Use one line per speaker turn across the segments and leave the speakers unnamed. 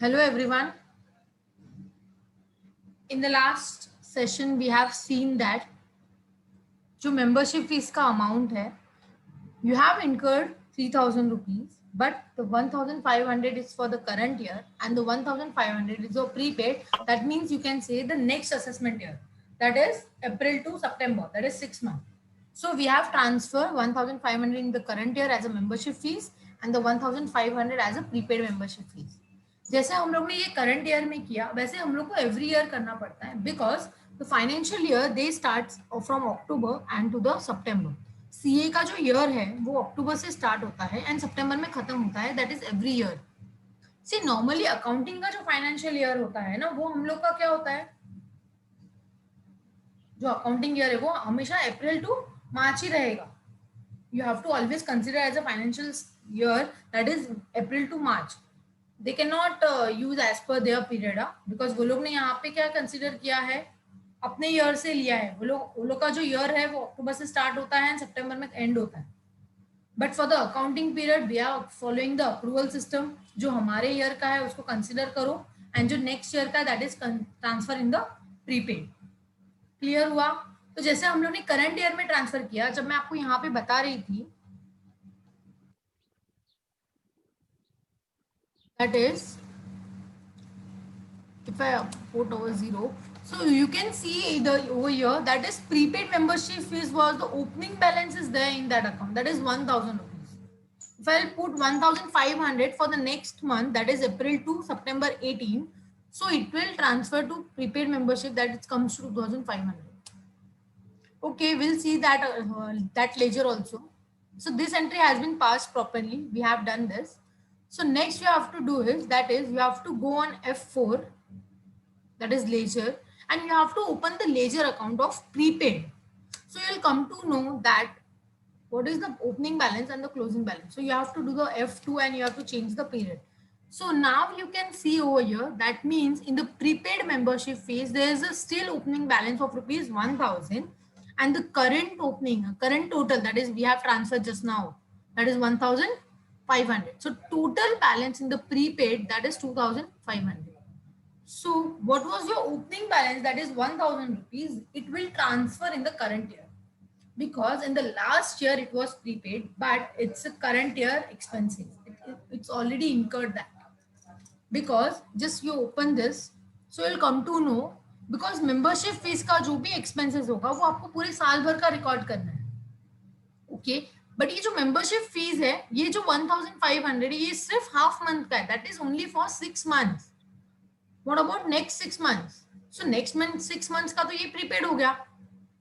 Hello everyone. In the last session we have seen that जो membership fees का amount है, you have incurred 3,000 rupees, but the 1,500 is for the current year and the 1,500 is your prepaid. That means you can say the next assessment year, that is April to September, that is 6 months. So we have transferred 1,500 in the current year as a membership fees and the 1,500 as a prepaid membership fees. जैसे हम लोग ने ये current year में किया वैसे हम लोग को एवरी ईयर करना पड़ता है because the financial year they start from October and to the September. CA का जो ईयर है वो अक्टूबर से स्टार्ट होता है एंड सितंबर में खत्म होता है. That is every year. See normally accounting का जो फाइनेंशियल ईयर होता है ना वो हम लोग का क्या होता है, जो अकाउंटिंग ईयर है वो हमेशा अप्रैल टू मार्च ही रहेगा. You have to always consider as a financial year that is April to March. They can not use as per their period because वो लोग ने यहाँ पे क्या कंसिडर किया है, अपने ईयर से लिया है. वो लोग का जो ईयर है वो अक्टूबर से स्टार्ट होता है एंड सितंबर में एंड होता है. But for the accounting period we are following the approval system. जो हमारे ईयर का है उसको कंसिडर करो एंड जो नेक्स्ट ईयर का that is transfer in the prepaid. Clear हुआ? तो जैसे हम लोग ने करंट ईयर में ट्रांसफर किया, जब मैं आपको यहाँ पे बता रही थी that is if I put over 0, so you can see the over here that is prepaid membership fees was the opening balance is there in that account, that is 1,000 rupees. If I put 1,500 for the next month, that is April to September 18, so it will transfer to prepaid membership, that it comes to 2,500. Okay, we'll see that that later also. So this entry has been passed properly. We have done this. So next you have to do is, that is you have to go on F4, that is ledger, and you have to open the ledger account of prepaid. So you'll come to know that what is the opening balance and the closing balance. So you have to do the F2 and you have to change the period. So now you can see over here, that means in the prepaid membership fees, there is a still opening balance of rupees 1,000 and the current total, that is we have transferred just now, that is 1,500. So total balance in the prepaid, that is 2,500. So what was your opening balance, that is 1,000 rupees, it will transfer in the current year. Because in the last year it was prepaid, but it's a current year expenses. It's already incurred that. Because just you open this, so you'll come to know, because membership fees का जो भी expenses होगा वो आपको पूरे साल भर का रिकॉर्ड करना है. ओके, बट ये जो मेंबरशिप फीस है, ये जो 1,500 ये सिर्फ हाफ मंथ का है, that is only for 6 months. What about next 6 months? So next month 6 months का तो ये प्रीपेड हो गया,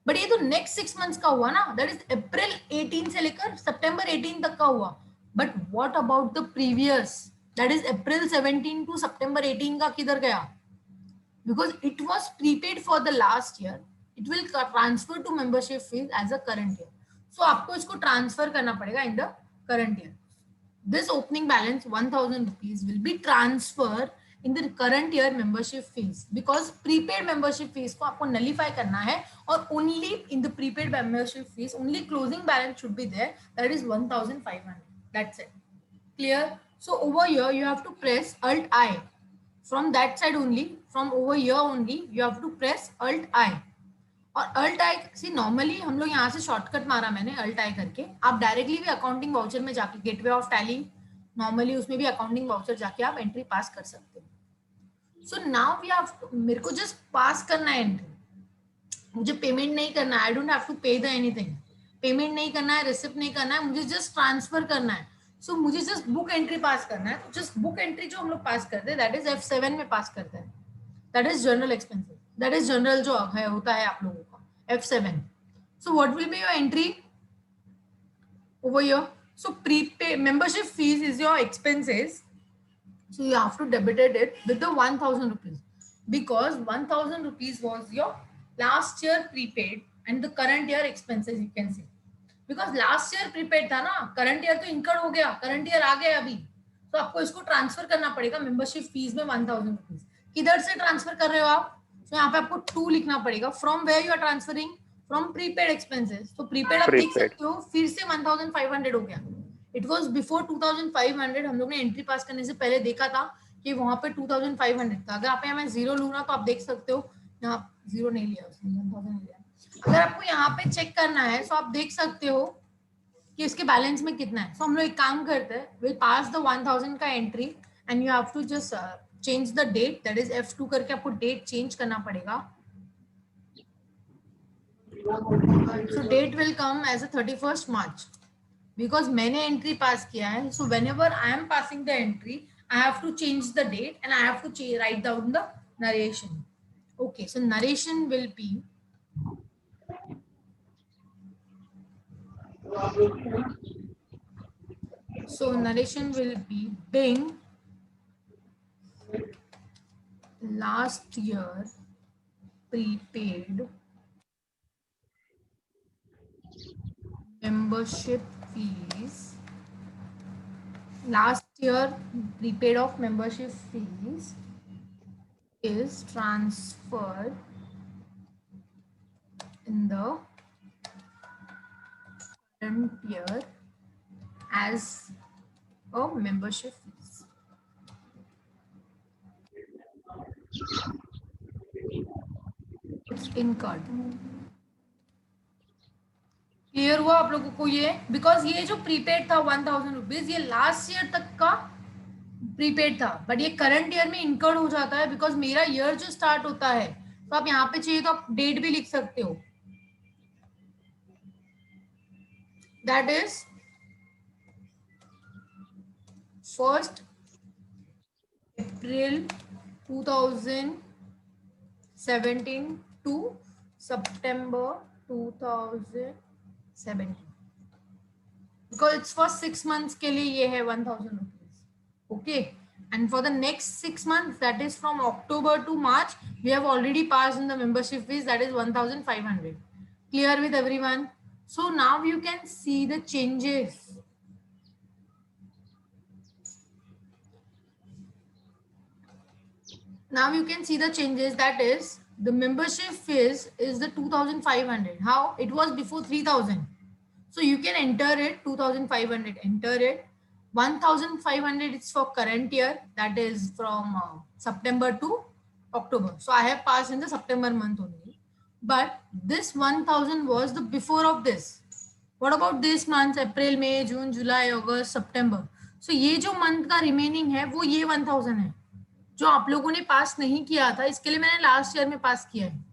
बट ये तो नेक्स्ट 6 मंथ्स का हुआ ना, दैट इज अप्रैल 18 से लेकर सितंबर 18 तक का हुआ. But what about the previous, that is April 17 to September 18 का किधर गया? Because it was prepaid for the last year, it will transfer to membership fees as a current year. So आपको इसको ट्रांसफर करना पड़ेगा in the current year. This opening balance 1,000 rupees will be transfer in the current year membership fees, because prepaid membership fees को आपको nullify करना है और only in the prepaid membership fees only closing balance should be there, that is 1,500. That's it. Clear? So over here you have to press Alt I. From that side only, from over here only, you have to press Alt I. और Alt I C normally हम लोग यहाँ से shortcut मारा मैंने Alt I करके. आप directly भी अकाउंटिंग वाउचर में जाके गेटवे ऑफ टैली नॉर्मली उसमें भी अकाउंटिंग वाउचर जाके आप एंट्री पास कर सकते हो. सो नाउ वी हैव, मेरे को जस्ट पास करना है एंट्री, मुझे पेमेंट नहीं करना है. आई डोंट हैव टू पे द एनीथिंग. पेमेंट नहीं करना है, रिसिप्ट नहीं करना है, मुझे जस्ट ट्रांसफर करना है. सो मुझे जस्ट बुक एंट्री पास करना है. तो जस्ट बुक एंट्री जो हम लोग पास करते हैं दैट इज F7 में पास करते हैं, that is general expenses, that is general जो है होता है आप लोगों का F7. So what will be your entry over here? So prepaid membership fees is your expenses, so you have to debit it with the 1,000 rupees, because 1,000 rupees was your last year prepaid and the current year expenses, you can see. Because last year prepaid था ना, current year तो incurred हो गया, current year आ गया अभी, तो आपको इसको ट्रांसफर करना पड़ेगा मेंबरशिप फीस में 1,000 रुपीज. किधर से ट्रांसफर कर रहे हो आप? तो यहाँ पे आपको 2 लिखना पड़ेगा. From where you are transferring? From prepaid expenses. तो प्रीपेड आप देख सकते हो फिर से 1,500 हो गया. It was before 2,500. हम लोग ने एंट्री पास करने से पहले देखा था कि वहां पे 2500 था। अगर आप यहाँ मैं जीरो लू ना तो आप देख सकते हो यहाँ जीरो नहीं लिया उसने, 1000 लिया। अगर आपको यहाँ पे चेक करना है तो आप देख सकते हो कि इसके बैलेंस में कितना है। तो हम लोग एक काम करते हैं, विल पास द 1000 का entry and you have to just change the date, that is F2 करके आपको डेट चेंज करना पड़ेगा। So date will come as a 31st March because मैंने एंट्री पास किया है। So whenever I am passing the entry I have to change the date and I have to write down the narration. Okay, so narration will be Bing last year prepaid membership fees. Last year prepaid of membership fees is transferred in the current year as a membership fees. It's incurred. Clear हुआ आप लोगों को ये? Because ये जो prepaid था 1000 rupees, ये last year तक का प्रीपेड था, बट ये करंट ईयर में इनकर्ड हो जाता है बिकॉज मेरा ईयर जो स्टार्ट होता है। तो आप यहाँ पे चाहिए तो आप डेट भी लिख सकते हो, that is 1 April 2017 to September 2017 because it's for 6 months के लिए ये है 1000 rupees. Okay, and for the next 6 months, that is from October to March, we have already passed in the membership fees, that is 1500. Clear with everyone? So now you can see the changes. Now you can see the changes, that is the membership fees is the 2500. How it was before 3000. So you can enter it 2500, enter it 1500 is for current year, that is from September to October. So I have passed in the September month only, but this 1000 was the before of this. What about this month? April, May, June, July, August, September. So ये जो month का remaining है वो ये 1000 है जो आप लोगों ने पास नहीं किया था, इसके लिए मैंने लास्ट ईयर में पास किया है।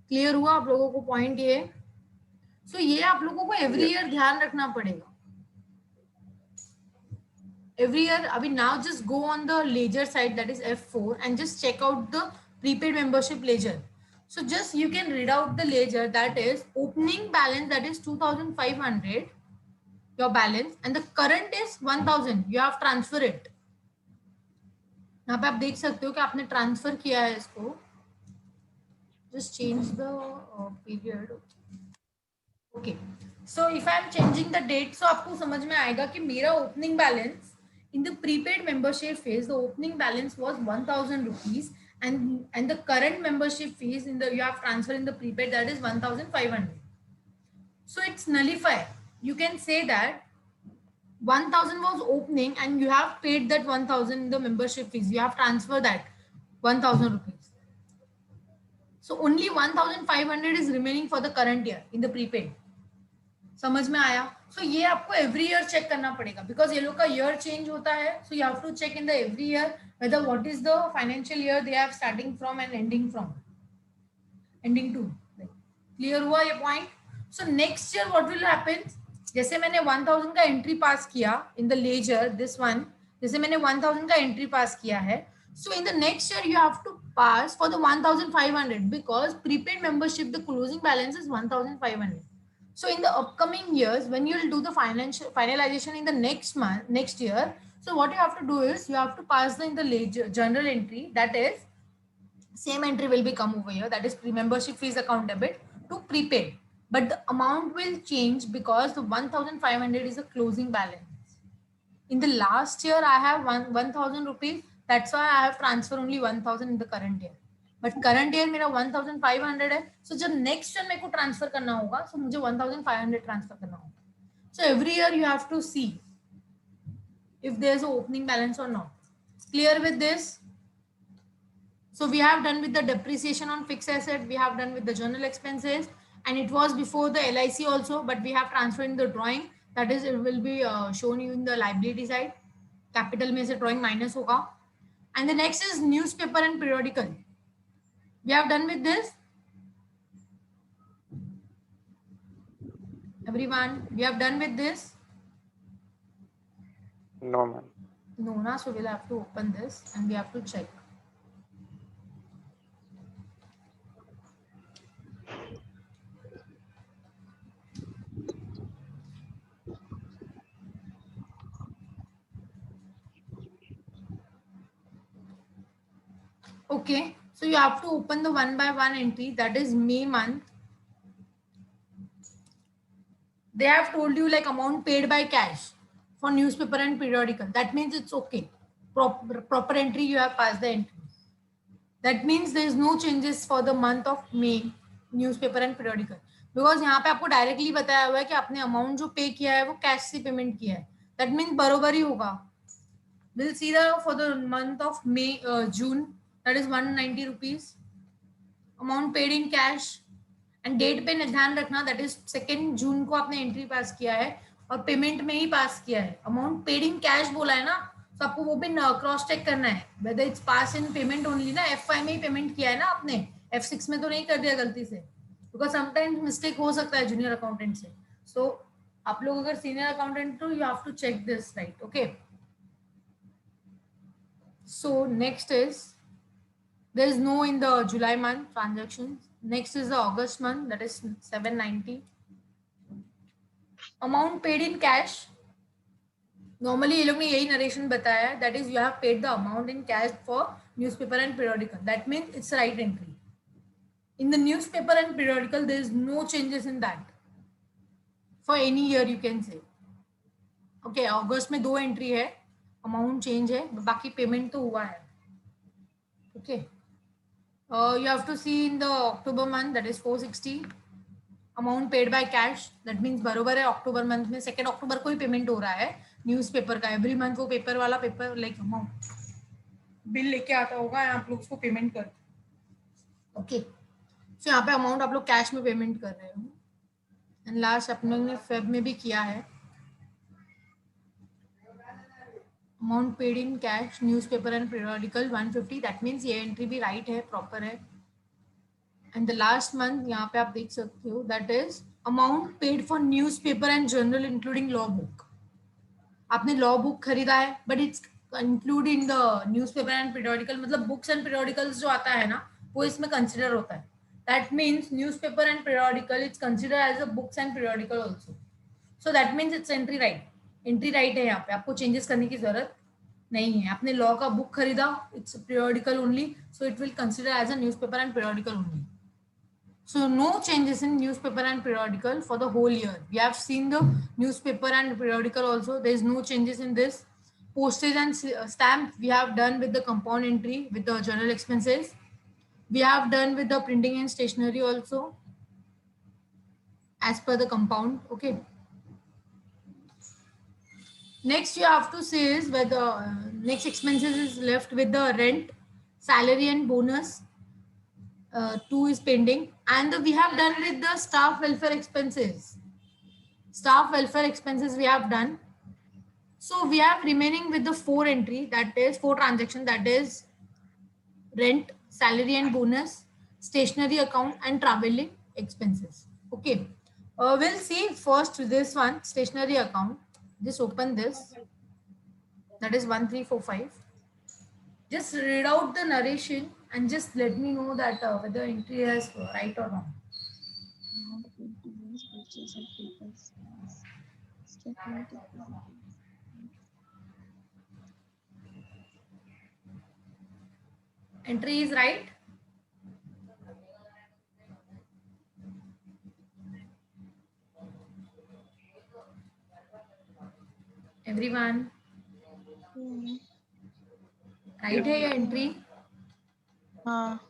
क्लियर हुआ आप लोगों को पॉइंट ये? सो ये आप लोगों को एवरी ईयर ध्यान रखना पड़ेगा, every year. Abhi now just go on the ledger side, that is F4, and just check out the prepaid membership ledger. So just you can read out the ledger, that is opening balance, that is 2500 your balance, and the current is 1000, you have transfer it. यहाँ पे आप देख सकते हो कि आपने transfer किया है इसको। just change the period. Okay, so if I am changing the date, so आपको समझ में आएगा कि मेरा opening balance in the prepaid membership phase, the opening balance was 1000 rupees, and the current membership fees in the you have transferred in the prepaid, that is 1500. So it's nullified. You can say that 1000 was opening and you have paid that 1000 in the membership fees, you have transferred that 1000 rupees. So only 1500 is remaining for the current year in the prepaid. समझ में आया? सो ये आपको every year check करना पड़ेगा because ये लोग का ईयर चेंज होता है। So you have to check in the every year whether what is the financial year they have starting from and ending to. Clear हुआ ये point? So next year what will happen, जैसे मैंने 1000 का entry pass किया in the ledger this one, जैसे मैंने 1000 का entry pass किया है, so in the next year you have to pass for the 1500 because prepaid membership the closing balance is 1500. So in the upcoming years when you will do the finalization in the next year, so what you have to do is you have to pass in the ledger journal entry, that is same entry will be come over here, that is membership fees account debit to prepaid, but the amount will change because the 1500 is a closing balance. In the last year I have 1000 rupees, that's why I have transferred only 1000 in the current year, but current year मेरा 1500 है। so जब next year मेरे को transfer करना होगा so मुझे 1500 transfer करना होगा। so every year you have to see if there is a opening balance or not. Clear with this? So we have done with the depreciation on fixed asset, we have done with the journal expenses, and it was before the LIC also, but we have transferred in the drawing. That is, it will be shown you in the liability side. Capital में से drawing minus होगा. And the next is newspaper and periodical. We have done with this. Everyone, we have done with this.
No, ma'am.
No, na, so we'll have to open this and we have to check. Okay, so you have to open the one by one entry, that is May month. They have told you like amount paid by cash for newspaper and periodical. That means it's okay. Proper entry, you have passed the entry. That means there is no changes for the month of May newspaper and periodical. Because यहाँ पे आपको directly बताया हुआ है कि आपने amount जो पे किया है वो कैश से पेमेंट किया है. That means बरोबर ही होगा. We'll see the for the month of May, June, that is 190 rupees. Amount paid in cash. And date पे ध्यान रखना, दैट इज 2 जून को आपने एंट्री पास किया है और पेमेंट में ही पास किया है. अमाउंट पेड इन कैश बोला है ना, तो आपको वो भी क्रॉस चेक करना है whether it's pass in payment only ना. F5 में ही पेमेंट किया है ना आपने, F6 में तो नहीं कर दिया गलती से, बिकॉज समटाइम्स मिस्टेक हो सकता है जूनियर अकाउंटेंट से. सो आप लोग अगर सीनियर अकाउंटेंट तो you have to check this, right? Okay, so next is there is no in the July month transactions. Next is the August month, that is 790. Amount paid in cash. Normally ये लोग ने यही narration बताया है, that is you have paid the amount in cash for newspaper and periodical. That means it's right entry. In the newspaper and periodical there is no changes in that for any year you can say. Okay, August में 2 entry है, amount change है, बाकी payment तो हुआ है. Okay. You have to see in the October month, that is 460. Amount paid by cash, that means बरोबर है. अक्टूबर month में 2 अक्टूबर को ही पेमेंट हो रहा है न्यूज़पेपर का. एवरी मंथ वो पेपर वाला पेपर लाइक अमाउंट बिल लेके आता होगा, आप लोग उसको पेमेंट करते. ओके, सो यहाँ पे अमाउंट आप लोग कैश में पेमेंट कर रहे हो. एंड लास्ट अपने ने फेब में भी किया है. Amount paid in cash newspaper and periodical 150. That means ये एंट्री भी राइट है, प्रॉपर है. एंड द लास्ट मंथ यहाँ पे आप देख सकते हो, that is amount paid for newspaper and journal including law book. आपने लॉ बुक खरीदा है but it's include in the newspaper and periodical, मतलब बुक्स एंड पीरियोडिकल्स जो आता है ना वो इसमें कंसिडर होता है. That means newspaper and periodical it's consider as a books and periodical also. So that means it's entry right. Entry right है, यहाँ पे आपको चेंजेस करने की जरूरत नहीं है. आपने लॉ का बुक खरीदा, it's periodical only, so it will consider as a newspaper and periodical only. So no changes in newspaper and periodical for the whole year. We have seen the newspaper and periodical also. There is no changes in this. Postage and stamp we have done with the compound entry with the journal expenses. We have done with the printing and stationery also as per the compound. Okay. Next you have to say is where the next expenses is left with the rent, salary and bonus. 2 is pending, and we have done with the staff welfare expenses. Staff welfare expenses we have done. So we have remaining with the 4 entry, that is 4 transaction, that is rent, salary and bonus, stationery account and traveling expenses. Okay, we'll see first this one, stationery account. Just open this, that is 1345. Just read out the narration and just let me know that whether entry is right or wrong. Entry is right. Everyone. Right है ये entry?
हाँ.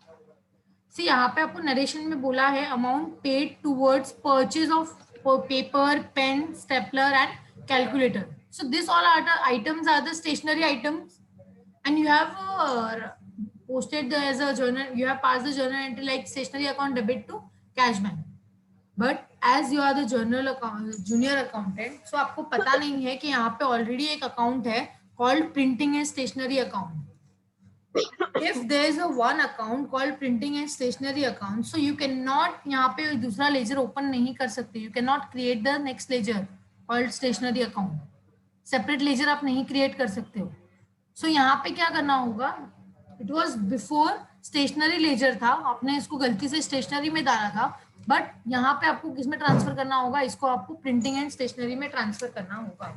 सी यहाँ पे आपको narration में बोला है amount paid towards purchase of paper, pen, stapler and calculator. So this all are the items are the stationery items and you have posted as a journal, you have passed the journal entry like stationery account debit to cash bank. But as you are the journal account junior accountant, so आपको पता नहीं है कि यहाँ पे already एक account है called printing and stationery account. If there is a one account called printing and stationery account, so you cannot यहाँ पे दूसरा लेजर ओपन नहीं कर सकते. You cannot create the next ledger called stationery account. Separate ledger आप नहीं create कर सकते हो. सो यहाँ पे क्या करना होगा, it was before stationery ledger था, आपने इसको गलती से स्टेशनरी में डाला था, बट यहाँ पे आपको किस में ट्रांसफर करना होगा, इसको आपको प्रिंटिंग एंड स्टेशनरी में ट्रांसफर करना होगा.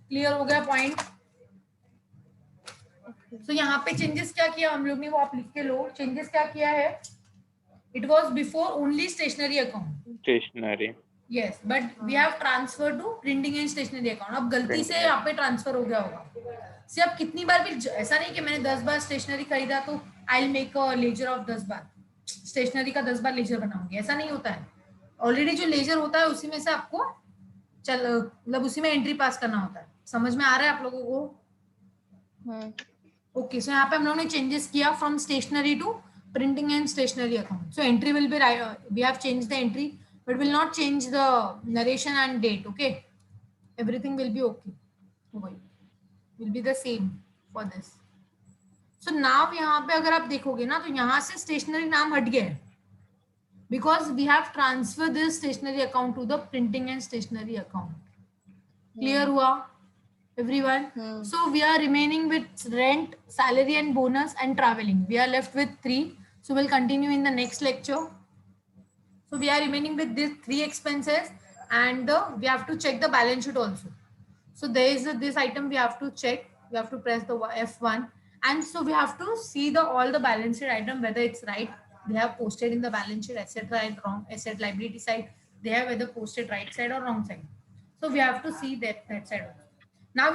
क्लियर हो गया पॉइंट? सो यहाँ पे चेंजेस क्या किया हम लोग ने, वो आप लिख के लो. चेंजेस क्या किया है, it was before only stationery account,
stationery.
Yes, but we have transfer to printing and stationery account. अब गलती से यहाँ पे ट्रांसफर हो गया होगा. से अब कितनी बार भी, ऐसा नहीं कि मैंने 10 बार स्टेशनरी खरीदा तो I will make a ledger of 10 बार, स्टेशनरी का 10 बार लेजर बनाऊंगी, ऐसा नहीं होता है. ऑलरेडी जो लेजर होता है उसी में से आपको मतलब उसी में एंट्री पास करना होता है. समझ में आ रहा है आप लोगों को? ओके, सो यहाँ पे हम लोगों ने चेंजेस किया from stationery to printing and stationery account. So entry will be, we have change the entry but will not change the narration and date. Okay, everything will be okay, will be the same for this. So now यहाँ पे अगर आप देखोगे ना तो यहाँ से stationery नाम हट गया है because we have transferred this stationery account to the printing and stationery account. Clear हुआ everyone? So we are remaining with rent, salary and bonus and traveling. We are left with 3. So we'll continue in the next lecture. So we are remaining with these 3 expenses, and we have to check the balance sheet also. So there is this item we have to check. We have to press the F1, and so we have to see all the balance sheet item whether it's right. They have posted in the balance sheet asset right, wrong, asset liability side. They have whether posted right side or wrong side. So we have to see that side also. Now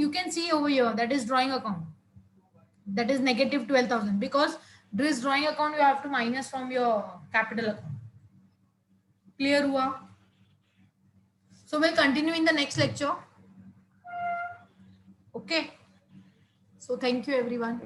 you can see over here that is drawing account. That is negative 12,000 because this drawing account you have to minus from your capital account. Clear हुआ? So we'll continue in the next lecture. Okay. So thank you everyone.